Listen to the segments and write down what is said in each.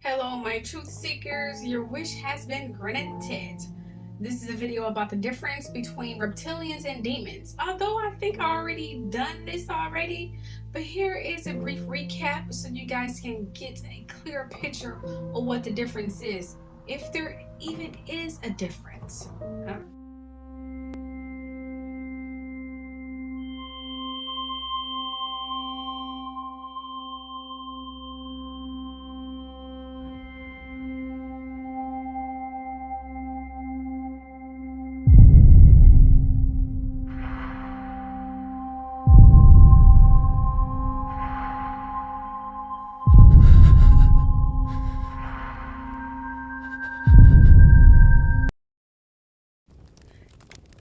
Hello, my truth seekers. Your wish has been granted. This is a video about the difference between reptilians and demons. Although I think I already done this already, but here is a brief recap so you guys can get a clear picture of what the difference is, if there even is a difference.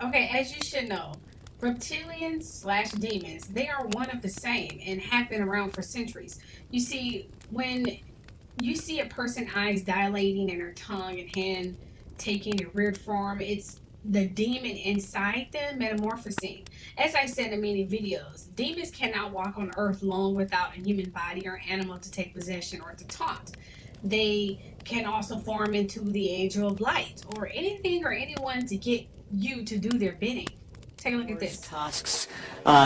Okay, as you should know, reptilians slash demons, they are one of the same and have been around for centuries. You see, when you see a person's eyes dilating and her tongue and hand taking a weird form, it's the demon inside them metamorphosing. As I said in many videos, demons cannot walk on earth long without a human body or animal to take possession or to taunt. They can also form into the angel of light or anything or anyone to get you to do their bidding. Take a look at this. Tusks,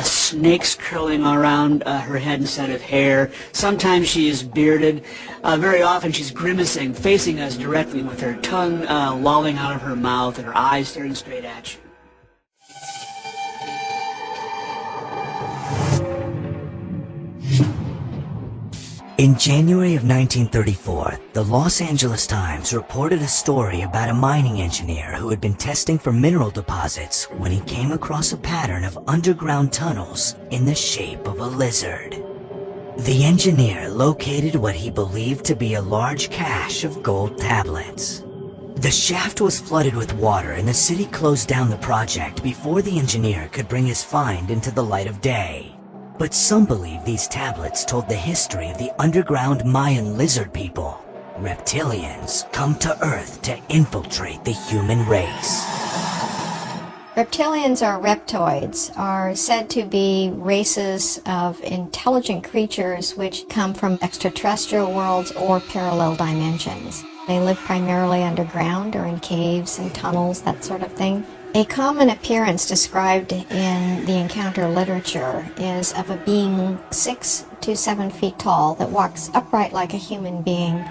snakes curling around her head instead of hair. Sometimes she is bearded. Very often she's grimacing, facing us directly with her tongue lolling out of her mouth and her eyes staring straight at you. In January of 1934, the Los Angeles Times reported a story about a mining engineer who had been testing for mineral deposits when he came across a pattern of underground tunnels in the shape of a lizard. The engineer located what he believed to be a large cache of gold tablets. The shaft was flooded with water and the city closed down the project before the engineer could bring his find into the light of day. But some believe these tablets told the history of the underground Mayan lizard people, reptilians, come to Earth to infiltrate the human race. Reptilians or reptoids are said to be races of intelligent creatures which come from extraterrestrial worlds or parallel dimensions. They live primarily underground or in caves and tunnels, that sort of thing. A common appearance described in the encounter literature is of a being 6 to 7 feet tall that walks upright like a human being,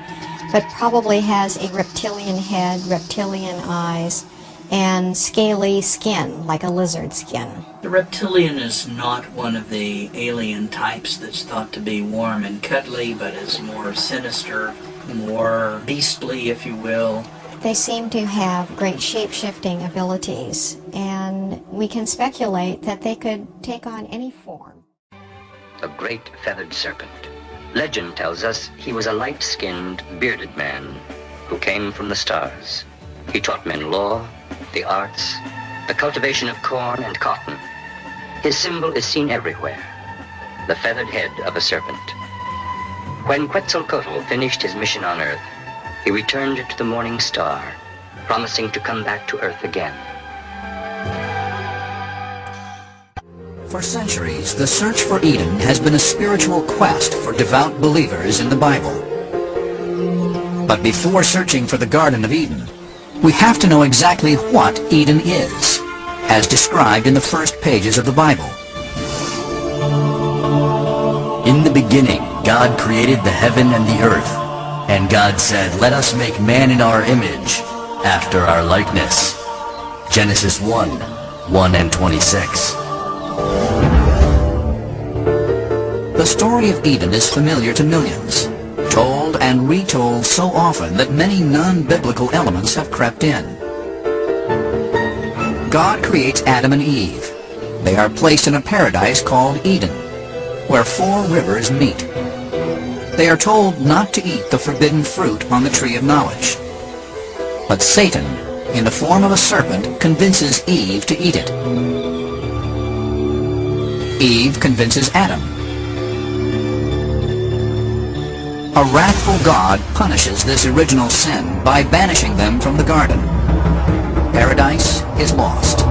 but probably has a reptilian head, reptilian eyes, and scaly skin like a lizard skin. The reptilian is not one of the alien types that's thought to be warm and cuddly, but is more sinister, more beastly, if you will. They seem to have great shape-shifting abilities, and we can speculate that they could take on any form. A great feathered serpent. Legend tells us he was a light-skinned, bearded man who came from the stars. He taught men law, the arts, the cultivation of corn and cotton. His symbol is seen everywhere, the feathered head of a serpent. When Quetzalcoatl finished his mission on Earth, he returned to the morning star, promising to come back to Earth again. For centuries, the search for Eden has been a spiritual quest for devout believers in the Bible. But before searching for the Garden of Eden, we have to know exactly what Eden is, as described in the first pages of the Bible. In the beginning, God created the heaven and the earth. And God said, "Let us make man in our image, after our likeness." Genesis 1 and 26. The story of Eden is familiar to millions, told and retold so often that many non-biblical elements have crept in. God creates Adam and Eve. They are placed in a paradise called Eden, where 4 rivers meet. They are told not to eat the forbidden fruit on the tree of knowledge. But Satan, in the form of a serpent, convinces Eve to eat it. Eve convinces Adam. A wrathful God punishes this original sin by banishing them from the garden. Paradise is lost.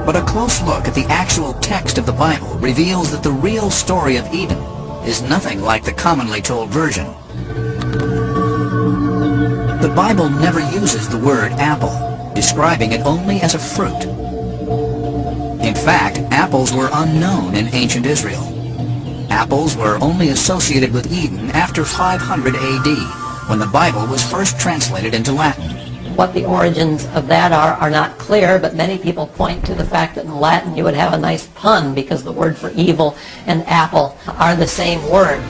But a close look at the actual text of the Bible reveals that the real story of Eden is nothing like the commonly told version. The Bible never uses the word apple, describing it only as a fruit. In fact, apples were unknown in ancient Israel. Apples were only associated with Eden after 500 AD, when the Bible was first translated into Latin. What the origins of that are not clear, but many people point to the fact that in Latin you would have a nice pun because the word for evil and apple are the same word.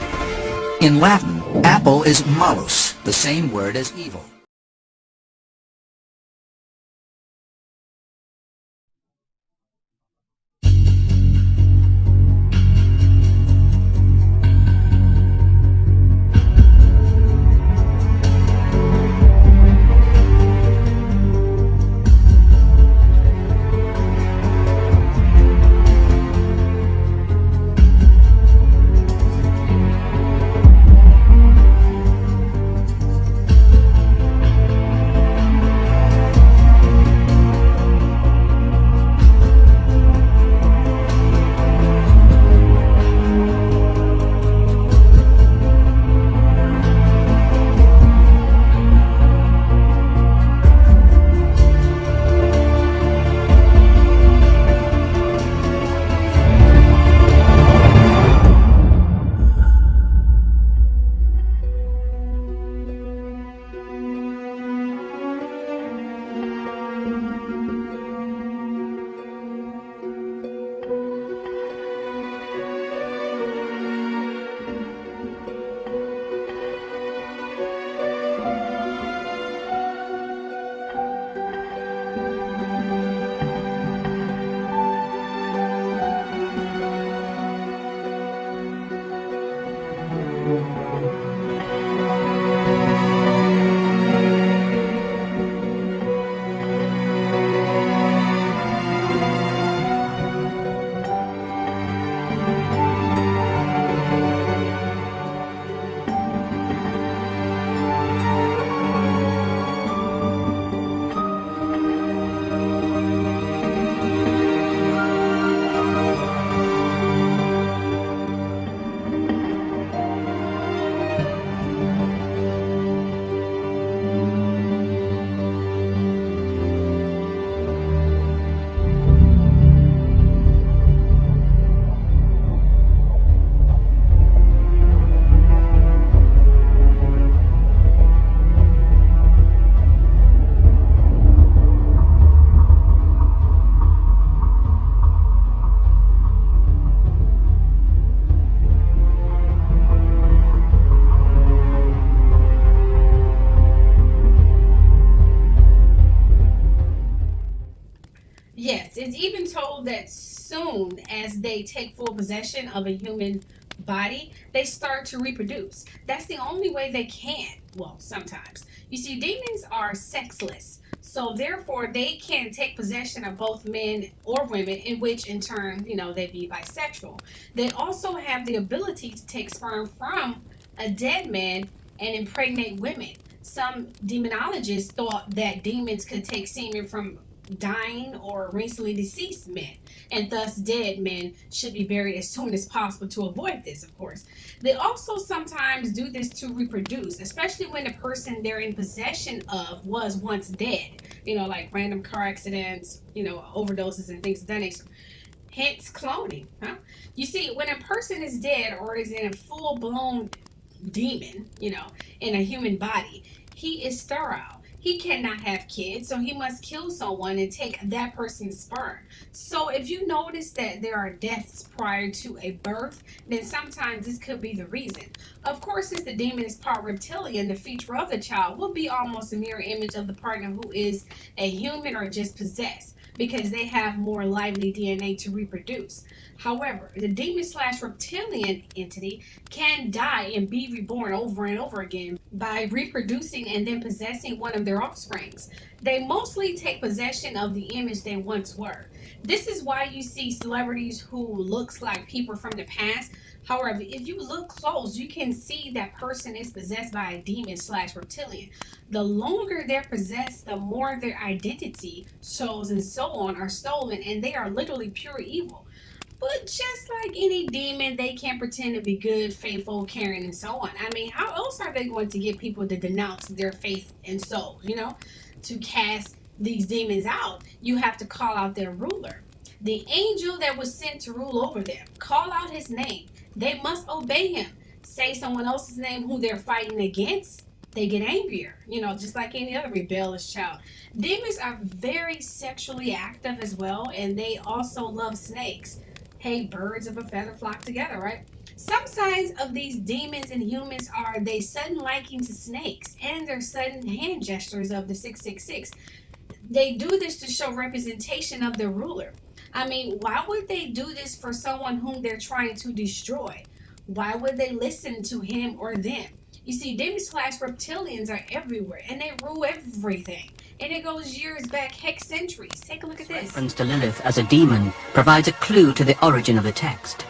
In Latin, apple is malus, the same word as evil. Yes, it's even told that soon as they take full possession of a human body, they start to reproduce. That's the only way they can. Well, sometimes. You see, demons are sexless. So therefore, they can take possession of both men or women, in which in turn, they be bisexual. They also have the ability to take sperm from a dead man and impregnate women. Some demonologists thought that demons could take semen from dying or recently deceased men, and thus dead men should be buried as soon as possible to avoid this, of course. They also sometimes do this to reproduce, especially when the person they're in possession of was once dead, like random car accidents, overdoses and things of that nature. Hence cloning, huh? You see, when a person is dead or is in a full blown demon, in a human body, he is sterile. He cannot have kids, so he must kill someone and take that person's sperm. So if you notice that there are deaths prior to a birth, then sometimes this could be the reason. Of course, since the demon is part reptilian, the feature of the child will be almost a mirror image of the partner who is a human or just possessed, because they have more lively DNA to reproduce. However, the demon slash reptilian entity can die and be reborn over and over again by reproducing and then possessing one of their offsprings. They mostly take possession of the image they once were. This is why you see celebrities who looks like people from the past. However, if you look close, you can see that person is possessed by a demon slash reptilian. The longer they're possessed, the more their identity, souls, and so on are stolen, and they are literally pure evil. But just like any demon, they can pretend to be good, faithful, caring, and so on. I mean, how else are they going to get people to denounce their faith and soul? To cast these demons out, you have to call out their ruler, the angel that was sent to rule over them. Call out his name. They must obey him. Say someone else's name who they're fighting against, they get angrier, just like any other rebellious child. Demons are very sexually active as well, and they also love snakes. Hey, birds of a feather flock together, right? Some signs of these demons and humans are they sudden liking to snakes and their sudden hand gestures of the 666. They do this to show representation of their ruler. I mean, why would they do this for someone whom they're trying to destroy? Why would they listen to him or them? You see, demons slash reptilians are everywhere and they rule everything. And it goes years back, heck, centuries. Take a look at this. Reference to Lilith as a demon provides a clue to the origin of the text.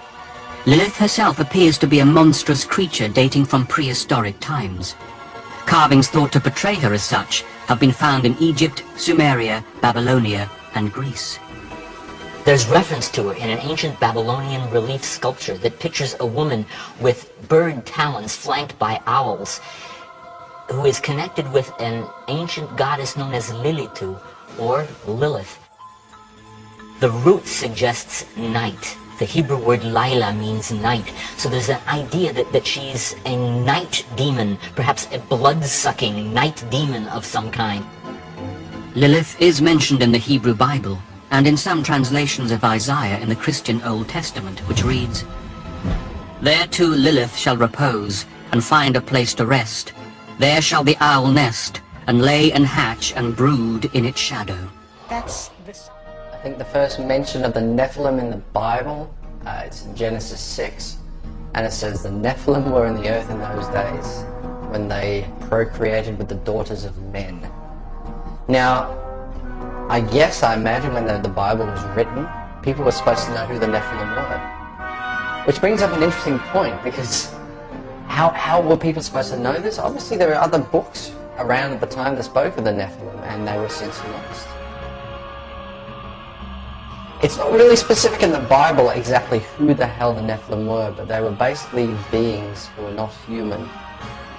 Lilith herself appears to be a monstrous creature dating from prehistoric times. Carvings thought to portray her as such have been found in Egypt, Sumeria, Babylonia, and Greece. There's reference to her in an ancient Babylonian relief sculpture that pictures a woman with bird talons flanked by owls, who is connected with an ancient goddess known as Lilitu, or Lilith. The root suggests night. The Hebrew word Laila means night, so there's an idea that she's a night demon, perhaps a blood-sucking night demon of some kind. Lilith is mentioned in the Hebrew Bible, and in some translations of Isaiah in the Christian Old Testament, which reads, "There too Lilith shall repose, and find a place to rest. There shall the owl nest, and lay and hatch and brood in its shadow." That's this. I think the first mention of the Nephilim in the Bible, it's in Genesis 6, and it says the Nephilim were in the earth in those days when they procreated with the daughters of men. Now, I imagine when the Bible was written, people were supposed to know who the Nephilim were. Which brings up an interesting point, because how were people supposed to know this? Obviously there are other books around at the time that spoke of the Nephilim, and they were since lost. It's not really specific in the Bible exactly who the hell the Nephilim were, but they were basically beings who were not human,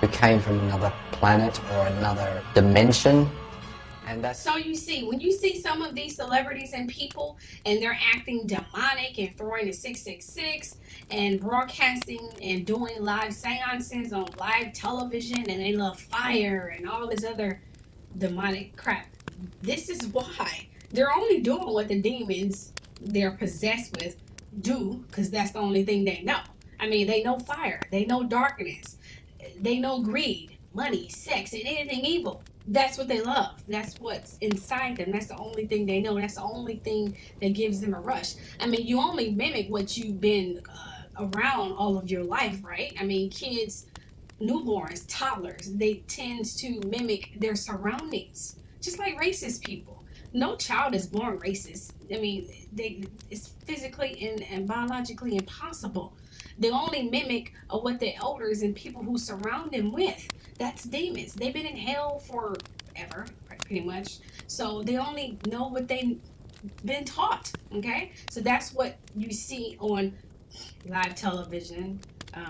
who came from another planet or another dimension. And that's... So you see, when you see some of these celebrities and people and they're acting demonic and throwing the 666 and broadcasting and doing live seances on live television, and they love fire and all this other demonic crap, this is why. They're only doing what the demons they're possessed with do, because that's the only thing they know. I mean, they know fire, they know darkness, they know greed, money, sex, and anything evil. That's what they love. That's what's inside them. That's the only thing they know. That's the only thing that gives them a rush. I mean, you only mimic what you've been around all of your life, right? I mean, kids, newborns, toddlers, they tend to mimic their surroundings, just like racist people. No child is born racist. I mean, it's physically and biologically impossible. They only mimic what their elders and people who surround them with. That's demons. They've been in hell forever, pretty much. So they only know what they've been taught, okay? So that's what you see on live television,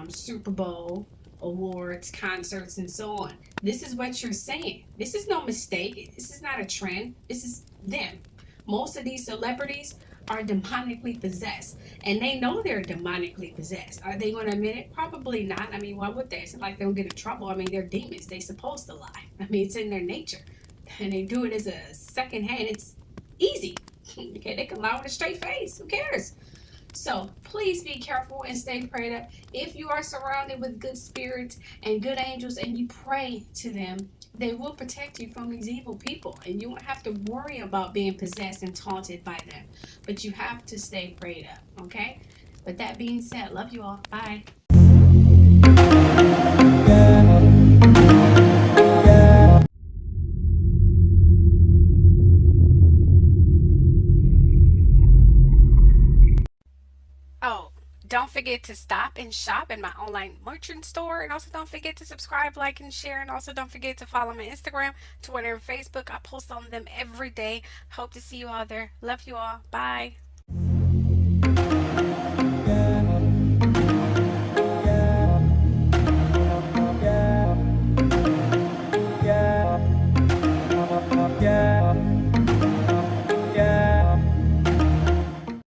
Super Bowl, awards, concerts, and so on. This is what you're saying. This is no mistake. This is not a trend. This is them. Most of these celebrities are demonically possessed, and they know they're demonically possessed. Are they going to admit it? Probably not. I mean, why would they? It's not like they'll get in trouble. I mean, they're demons. They're supposed to lie. I mean, it's in their nature, and they do it as a second hand. It's easy. Okay, they can lie with a straight face. Who cares? So please be careful and stay prayed up. If you are surrounded with good spirits and good angels and you pray to them, they will protect you from these evil people, and you won't have to worry about being possessed and taunted by them. But you have to stay prayed up, okay? With that being said, love you all. Bye. Oh, don't forget to stop and shop in my online merchant store. And also don't forget to subscribe, like, and share. And also don't forget to follow my Instagram, Twitter, and Facebook. I post on them every day. Hope to see you all there. Love you all. Bye.